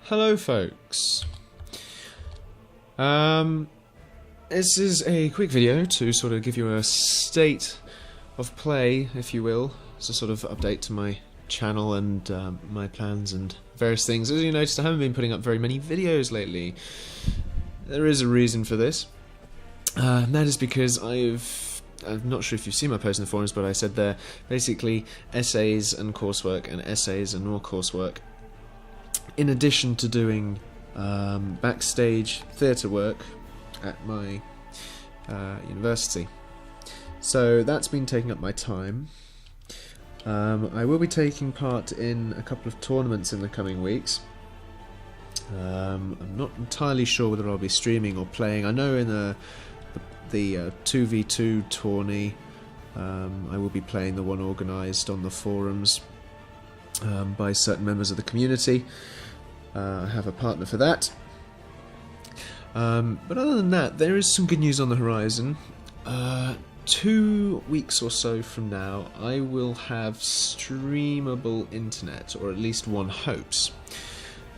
Hello folks. This is a quick video to sort of give you a state of play, if you will. It's a sort of update to my channel and my plans and various things. As you noticed, I haven't been putting up very many videos lately. There is a reason for this. And that is because I'm not sure if you've seen my post in the forums, but I said there basically essays and coursework and essays and more coursework, in addition to doing backstage theatre work at my university. So that's been taking up my time. I will be taking part in a couple of tournaments in the coming weeks. I'm not entirely sure whether I'll be streaming or playing. I know in the 2v2 tourney I will be playing the one organised on the forums by certain members of the community. I have a partner for that. But other than that, there is some good news on the horizon. 2 weeks or so from now, I will have streamable internet, or at least one hopes.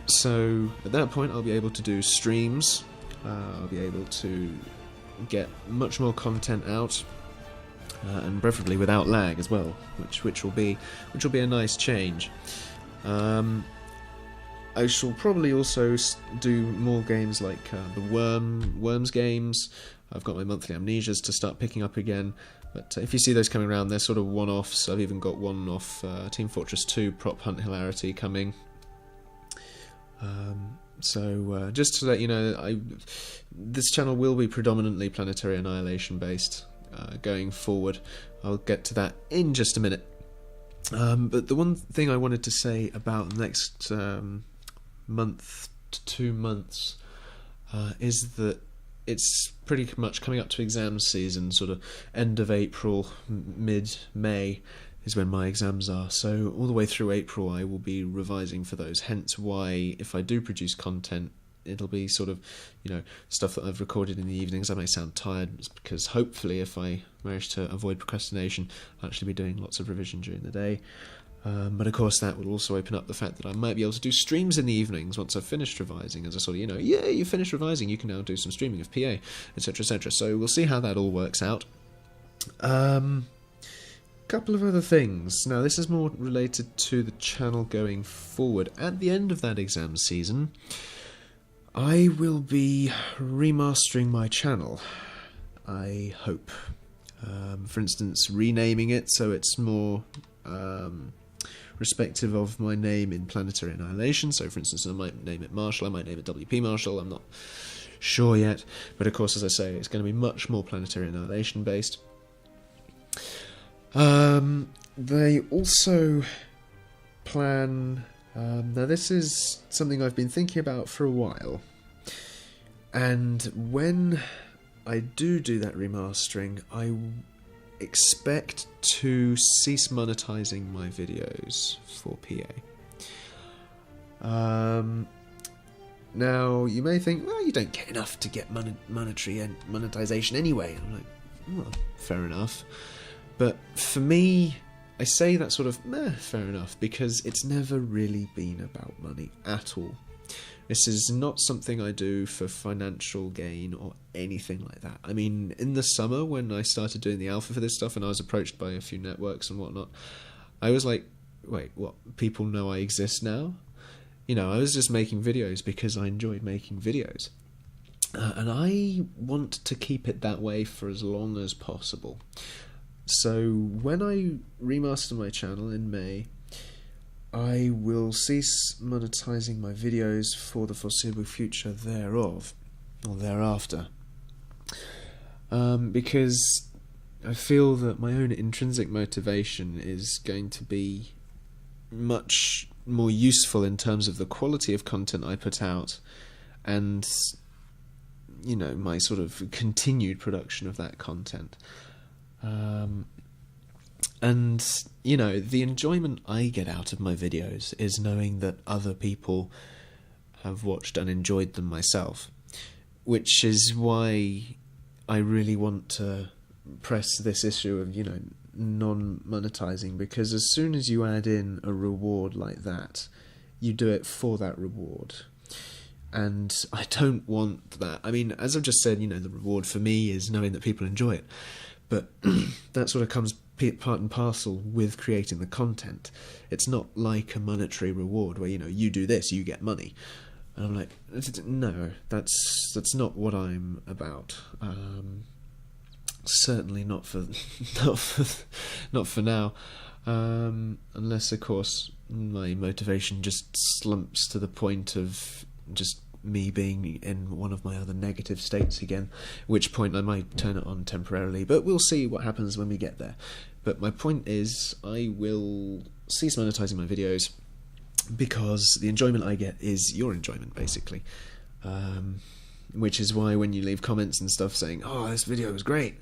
So at that point, I'll be able to do streams. I'll be able to get much more content out, and preferably without lag as well, which will be a nice change. I shall probably also do more games like the Worms games. I've got my monthly Amnesias to start picking up again, but if you see those coming around, they're sort of one-offs. I've even got one off Team Fortress 2 Prop Hunt Hilarity coming. So just to let you know, this channel will be predominantly Planetary Annihilation based going forward. I'll get to that in just a minute. But the one thing I wanted to say about the next month to 2 months is that it's pretty much coming up to exam season. Sort of end of April, mid-May is when my exams are, so all the way through April I will be revising for those, hence why if I do produce content, it'll be sort of, stuff that I've recorded in the evenings. I may sound tired, because hopefully if I manage to avoid procrastination, I'll actually be doing lots of revision during the day. But of course that will also open up the fact that I might be able to do streams in the evenings once I've finished revising, as a sort of, yeah, you finished revising, you can now do some streaming of PA, etc, etc. So we'll see how that all works out. Couple of other things. Now this is more related to the channel going forward. At the end of that exam season, I will be remastering my channel, I hope. For instance, renaming it so it's more respective of my name in Planetary Annihilation. So for instance, I might name it Marshall, I might name it WPMarshall, I'm not sure yet. But of course, as I say, it's going to be much more Planetary Annihilation based. They also plan, now this is something I've been thinking about for a while, and when I do that remastering, I expect to cease monetizing my videos for PA. Now you may think, well, you don't get enough to get monetary and monetization anyway. I'm like, well, fair enough. But for me, I say that sort of, fair enough, because it's never really been about money at all. This is not something I do for financial gain or anything like that. I mean, in the summer when I started doing the alpha for this stuff and I was approached by a few networks and whatnot, I was like, wait, what? People know I exist now? I was just making videos because I enjoyed making videos. And I want to keep it that way for as long as possible. So when I remaster my channel in May, I will cease monetizing my videos for the foreseeable future thereof, or thereafter. Because I feel that my own intrinsic motivation is going to be much more useful in terms of the quality of content I put out, and my sort of continued production of that content. And the enjoyment I get out of my videos is knowing that other people have watched and enjoyed them myself, which is why I really want to press this issue of, non-monetizing, because as soon as you add in a reward like that, you do it for that reward. And I don't want that. I mean, as I've just said, the reward for me is knowing that people enjoy it. But that sort of comes part and parcel with creating the content. It's not like a monetary reward where, you do this, you get money. And I'm like, no, that's not what I'm about. Certainly not for not for now. Unless, of course, my motivation just slumps to the point of just me being in one of my other negative states again, at which point I might turn it on temporarily, but we'll see what happens when we get there. But my point is, I will cease monetizing my videos because the enjoyment I get is your enjoyment, basically. Which is why when you leave comments and stuff saying, oh, this video was great,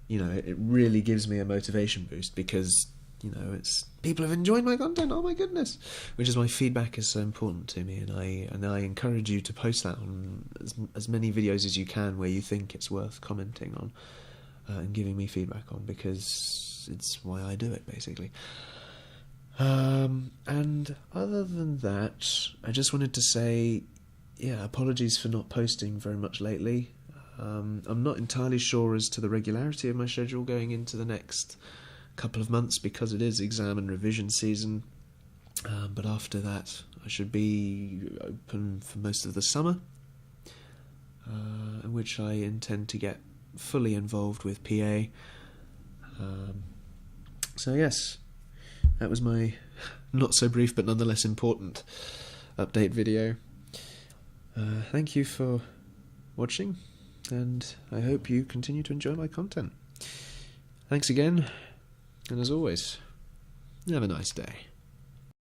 it really gives me a motivation boost, because it's people have enjoyed my content. Oh my goodness! Which is why feedback is so important to me, and I encourage you to post that on as many videos as you can where you think it's worth commenting on and giving me feedback on, because it's why I do it, basically. And other than that, I just wanted to say, apologies for not posting very much lately. I'm not entirely sure as to the regularity of my schedule going into the next couple of months, because it is exam and revision season, but after that I should be open for most of the summer, in which I intend to get fully involved with PA. So yes, that was my not so brief but nonetheless important update video. Thank you for watching, and I hope you continue to enjoy my content. Thanks again. And as always, have a nice day.